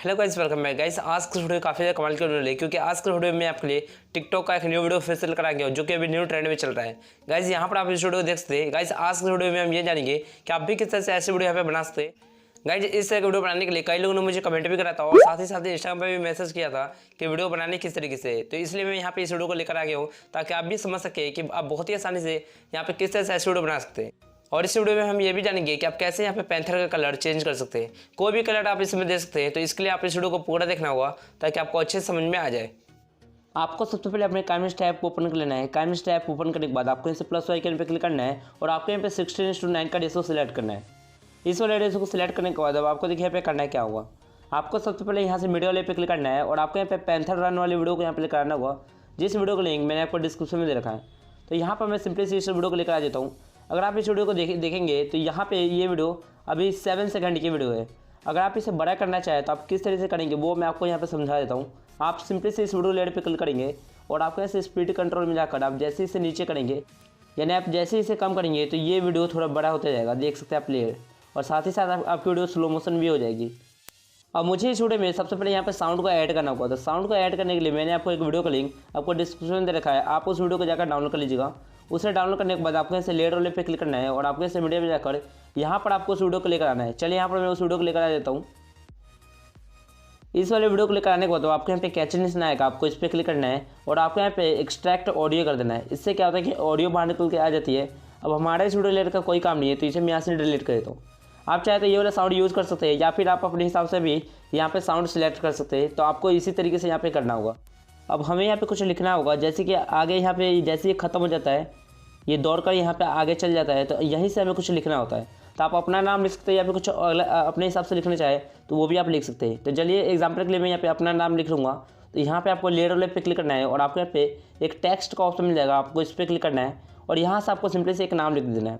Hello guys, welcome back guys. आज की video काफ़ी ज़्यादा कमाल की वीडियो है क्योंकि आज की वीडियो में आपके लिए टिकटॉक का एक न्यू वीडियो फिर से लेकर आ गया हूं जो कि अभी न्यू ट्रेंड में चल रहा है। गाइस यहाँ पर आप इस वीडियो को देख सकते हैं। गाइस आज की वीडियो में हम ये जानेंगे कि आप भी किस तरह से ऐसे वीडियो यहाँ पे बना सकते हैं। गाइस इस तरह की वीडियो बनाने के लिए कई लोगों ने मुझे कमेंट भी करा था और साथ ही इंस्टाग्राम पर भी मैसेज किया था कि वीडियो बनाने किस तरीके से। तो इसलिए मैं यहाँ पे इस वीडियो को लेकर आ गया हूँ ताकि आप भी समझ सके कि आप बहुत ही आसानी से यहाँ पे किस तरह से ऐसे वीडियो बना सकते हैं। और इस वीडियो में हम ये भी जानेंगे कि आप कैसे यहाँ पे पैंथर का कलर चेंज कर सकते हैं। कोई भी कलर आप इसमें दे सकते हैं। तो इसके लिए आप इस वीडियो को पूरा देखना होगा ताकि आपको अच्छे से समझ में आ जाए। आपको सबसे पहले अपने कैनवस टैब को ओपन कर लेना है। कैनवस टैब ओपन करने के बाद आपको यहाँ से प्लस आइकन पे क्लिक करना है और आपको यहाँ पे 16:9 का रेशो सिलेक्ट करना है। इस वाले रेशो को सिलेक्ट करने के बाद अब आपको देखिए यहाँ पे करना है क्या होगा। आपको सबसे पहले यहाँ से मीडिया वाले पे क्लिक करना है और आपको यहाँ पे पैंथर रन वाली वीडियो को यहाँ पे क्लिक करना होगा, जिस वीडियो का लिंक मैंने आपको डिस्क्रिप्शन में दे रखा है। तो यहाँ पर मैं सिंपली से इस वीडियो को लेकर आ जाता हूँ। अगर आप इस वीडियो को देखेंगे तो यहाँ पे ये वीडियो अभी 7 सेकंड की वीडियो है। अगर आप इसे बड़ा करना चाहें तो आप किस तरह से करेंगे वो मैं आपको यहाँ पे समझा देता हूँ। आप सिंपली से इस वीडियो लेयर पे क्लिक करेंगे और आपको ऐसे स्पीड कंट्रोल में जाकर आप जैसे इसे नीचे करेंगे, यानी आप जैसे इसे कम करेंगे तो ये वीडियो थोड़ा बड़ा होता जाएगा, देख सकते हैं आप लेयर। और साथ ही साथ आपकी वीडियो स्लो मोशन भी हो जाएगी। अब मुझे इस वीडियो में सबसे पहले यहाँ पे साउंड को ऐड करना होगा। तो साउंड को ऐड करने के लिए मैंने आपको एक वीडियो का लिंक आपको डिस्क्रिप्शन में दे रखा है। आप उस वीडियो को जाकर डाउनलोड कर लीजिएगा। उसे डाउनलोड करने के बाद आपको ऐसे लेयर वाले पे क्लिक करना है और आपको ऐसे मीडिया में जाकर यहाँ पर आपको उस वीडियो को लेकर आना है। चलिए यहाँ पर मैं उस वीडियो को लेकर आ जाता हूँ। इस वाले वीडियो को लेकर आने के बाद आपको यहाँ पे कैचनेस ना आएगा, आपको इस पर क्लिक करना है और आपको यहाँ पे एक्सट्रैक्ट ऑडियो कर देना है। इससे क्या होता है कि ऑडियो बाहर निकल के आ जाती है। अब हमारा इस वीडियो लेयर का कोई काम नहीं है तो इसे मैं यहाँ से डिलीट कर देता हूँ। आप चाहे तो ये वाला साउंड यूज़ कर सकते हैं या फिर आप अपने हिसाब से भी यहाँ पे साउंड सिलेक्ट कर सकते हैं। तो आपको इसी तरीके से यहाँ पे करना होगा। अब हमें यहाँ पे कुछ लिखना होगा, जैसे कि आगे यहाँ पे जैसे ये ख़त्म हो जाता है, ये दौड़ कर यहाँ पे आगे चल जाता है, तो यहीं से हमें कुछ लिखना होता है। तो आप अपना नाम लिख सकते हैं या फिर कुछ अपने हिसाब से लिखना चाहे तो वो भी आप लिख सकते हैं। तो चलिए एग्जाम्पल के लिए मैं यहाँ पे अपना नाम लिख लूँगा। तो यहाँ पे आपको लेयर वाले पे क्लिक करना है और आपको यहाँ पे एक टेक्स्ट का ऑप्शन मिल जाएगा, आपको इस पर क्लिक करना है और यहाँ से आपको सिंपली से एक नाम लिख देना है।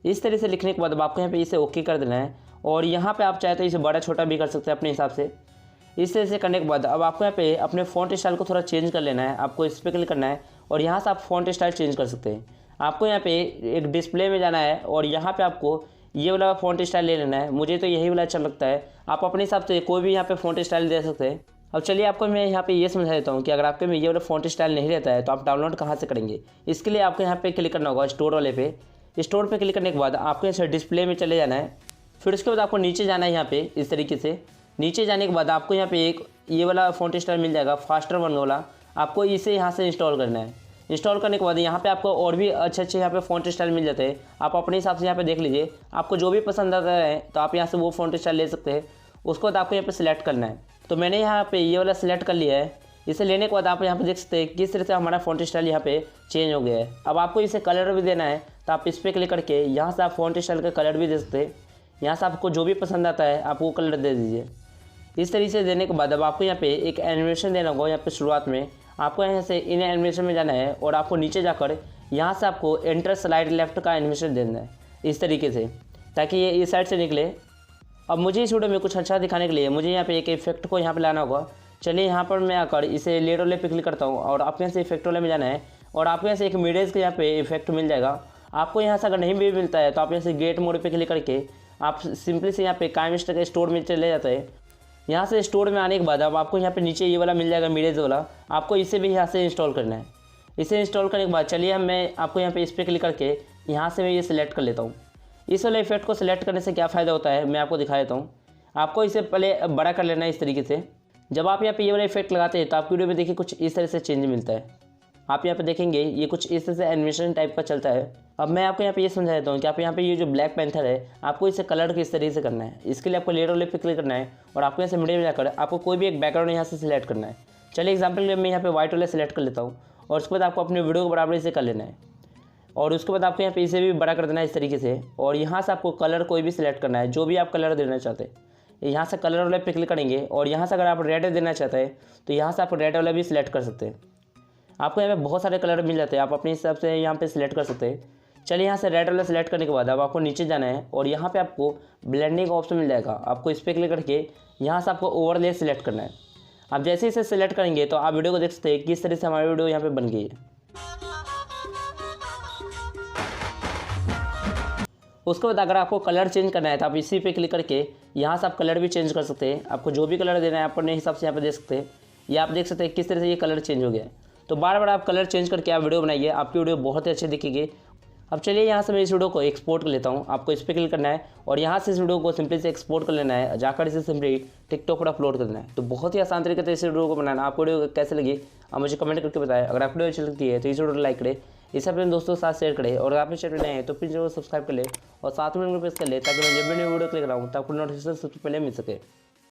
इस तरह से लिखने के बाद अब आपको यहाँ पे इसे ओके कर देना है और यहाँ पे आप चाहे तो इसे बड़ा छोटा भी कर सकते हैं अपने हिसाब से। इस तरह से करने के बाद अब आपको यहाँ पे अपने फ़ॉन्ट स्टाइल को थोड़ा चेंज कर लेना है। आपको इस पर क्लिक करना है और यहाँ से आप फ़ॉन्ट स्टाइल चेंज कर सकते हैं। आपको यहाँ पे एक डिस्प्ले में जाना है और यहाँ पे आपको ये वाला फ़ॉन्ट स्टाइल ले लेना है। मुझे तो यही वाला अच्छा लगता है। आप अपने हिसाब से कोई भी यहाँ पे फ़ॉन्ट स्टाइल दे सकते हैं। अब चलिए आपको मैं यहाँ पे ये समझा देता हूँ कि अगर आपके में ये वाला फ़ॉन्ट स्टाइल नहीं रहता है तो आप डाउनलोड कहाँ से करेंगे। इसके लिए आपको यहाँ पे क्लिक करना होगा स्टोर वाले पे। स्टोर पे क्लिक करने के बाद आपको यहाँ से डिस्प्ले में चले जाना है। फिर उसके बाद आपको नीचे जाना है। यहाँ पे इस तरीके से नीचे जाने के बाद आपको यहाँ पे एक ये वाला फ़ॉन्ट स्टाइल मिल जाएगा, फास्टर वन वाला। आपको इसे यहाँ से इंस्टॉल करना है। इंस्टॉल करने के बाद यहाँ पे आपको और भी अच्छे यहाँ पे फ़ॉन्ट स्टाइल मिल जाते हैं। आप अपने हिसाब से यहाँ पे देख लीजिए, आपको जो भी पसंद आता है तो आप यहाँ से वो फ़ॉन्ट स्टाइल ले सकते हैं। उसके बाद आपको यहाँ पे सिलेक्ट करना है। तो मैंने यहाँ पे ये वाला सिलेक्ट कर लिया है। इसे लेने के बाद आप यहाँ पे देख सकते हैं किस तरह से हमारा फ़ॉन्ट स्टाइल यहाँ पे चेंज हो गया है। अब आपको इसे कलर भी देना है तो आप इस पर क्लिक करके यहाँ से आप फ़ॉन्ट स्टाइल का कलर भी दे सकते हैं। यहाँ से आपको जो भी पसंद आता है आप वो कलर दे दीजिए। इस तरीके से देने के बाद अब आपको यहाँ पे एक एनिमेशन देना होगा। यहाँ पे शुरुआत में आपको यहाँ से इन एनिमेशन में जाना है और आपको नीचे जाकर यहाँ से आपको एंटर स्लाइड लेफ्ट का एनिमेशन देना है इस तरीके से, ताकि ये इस साइड से निकले। अब मुझे इस वीडियो में कुछ अच्छा दिखाने के लिए मुझे यहाँ पे एक इफेक्ट को यहाँ पे लाना होगा। चलिए यहाँ पर मैं आकर इसे लेयर वाले पे क्लिक करता हूँ और आपको यहाँ से इफेक्ट वाले में जाना है और आपको यहाँ से एक मीडियस का यहाँ पे इफेक्ट मिल जाएगा। आपको यहाँ से अगर नहीं भी मिलता है तो आप यहाँ से गेट मोड पे क्लिक करके आप सिंपली से यहाँ पे कैनवस के स्टोर में चले जाते हैं। यहाँ से स्टोर में आने के बाद अब आपको यहाँ पे नीचे ये वाला मिल जाएगा मीडियस वाला, आपको इसे भी यहाँ से इंस्टॉल करना है। इसे इंस्टॉल करने के बाद चलिए मैं आपको यहाँ पे इस पर क्लिक करके यहाँ से मैं ये सिलेक्ट कर लेता हूँ। इस वाले इफेक्ट को सिलेक्ट करने से क्या फ़ायदा होता है मैं आपको दिखा देता हूँ। आपको इसे पहले बड़ा कर लेना है इस तरीके से। जब आप यहाँ पे ये वाला इफेक्ट लगाते हैं तो आपकी वीडियो में देखिए कुछ इस तरह से चेंज मिलता है। आप यहाँ पे देखेंगे ये कुछ इस तरह से एनिमेशन टाइप का चलता है। अब मैं आपको यहाँ पे ये समझा देता हूँ कि आप यहाँ पे ये जो ब्लैक पैंथर है आपको इसे कलर किस तरीके से करना है। इसके लिए आपको लेयर वाले पे क्लिक करना है और आपको यहाँ से मीडिया में जाकर आपको कोई भी एक बैकग्राउंड यहाँ से सिलेक्ट करना है। चलिए एग्जाम्पल के लिए मैं यहाँ पे व्हाइट वाले सेलेक्ट कर लेता हूँ और उसके बाद आपको अपने वीडियो को बराबर इसे कर लेना है और उसके बाद आपको यहाँ पे इसे भी बड़ा कर देना है इस तरीके से। और यहाँ से आपको कलर कोई भी सिलेक्ट करना है, जो भी आप कलर देना चाहते हैं। यहाँ से कलर वाले पे क्लिक करेंगे और यहाँ से अगर आप रेड देना चाहते हैं तो यहाँ से आप रेड वाला भी सिलेक्ट कर सकते हैं। आपको यहाँ पे बहुत सारे कलर मिल जाते हैं, आप अपने हिसाब से यहाँ पे सिलेक्ट कर सकते हैं। चलिए यहाँ से रेड वाला सिलेक्ट करने के बाद अब आपको नीचे जाना है और यहाँ पे आपको ब्लेंडिंग का ऑप्शन मिल जाएगा। आपको इस पर क्लिक करके यहाँ से आपको ओवरले सिलेक्ट करना है। आप जैसे इसे सिलेक्ट करेंगे तो आप वीडियो को देख सकते हैं किस तरह से हमारी वीडियो यहाँ पे बन गई है। उसके बाद अगर आपको कलर चेंज करना है तो आप इसी पे क्लिक करके यहाँ से आप कलर भी चेंज कर सकते हैं। आपको जो भी कलर देना है आप अपने हिसाब से यहाँ पे दे सकते हैं। ये आप देख सकते हैं किस तरह से ये कलर चेंज हो गया है। तो बार बार आप कलर चेंज करके आप वीडियो बनाइए, आपकी वीडियो बहुत ही अच्छी दिखेगी। अब चलिए यहाँ से मैं इस वीडियो को एक्सपोर्ट कर लेता हूँ। आपको इस पर क्लिक करना है और यहाँ से इस वीडियो को सिंपली से एक्सपोर्ट कर लेना है, जाकर इसे सिंपली टिकटॉक पर अपलोड कर देना है। तो बहुत ही आसान तरीके से इस वीडियो को बनाना। आपको वीडियो कैसे लगी आप मुझे कमेंट करके बताएं। अगर आपको वीडियो अच्छी लगती है तो इस वीडियो को लाइक करें, इसे अपने दोस्तों के साथ शेयर करें और अगर आप इस चैनल नए हैं तो प्लीज़ जरूर सब्सक्राइब कर ले और साथ में प्रेस कर ले ताकि मैं जब भी वीडियो क्लिक कराऊँ तो आपको नोटिफिकेशन सबसे पहले मिल सके।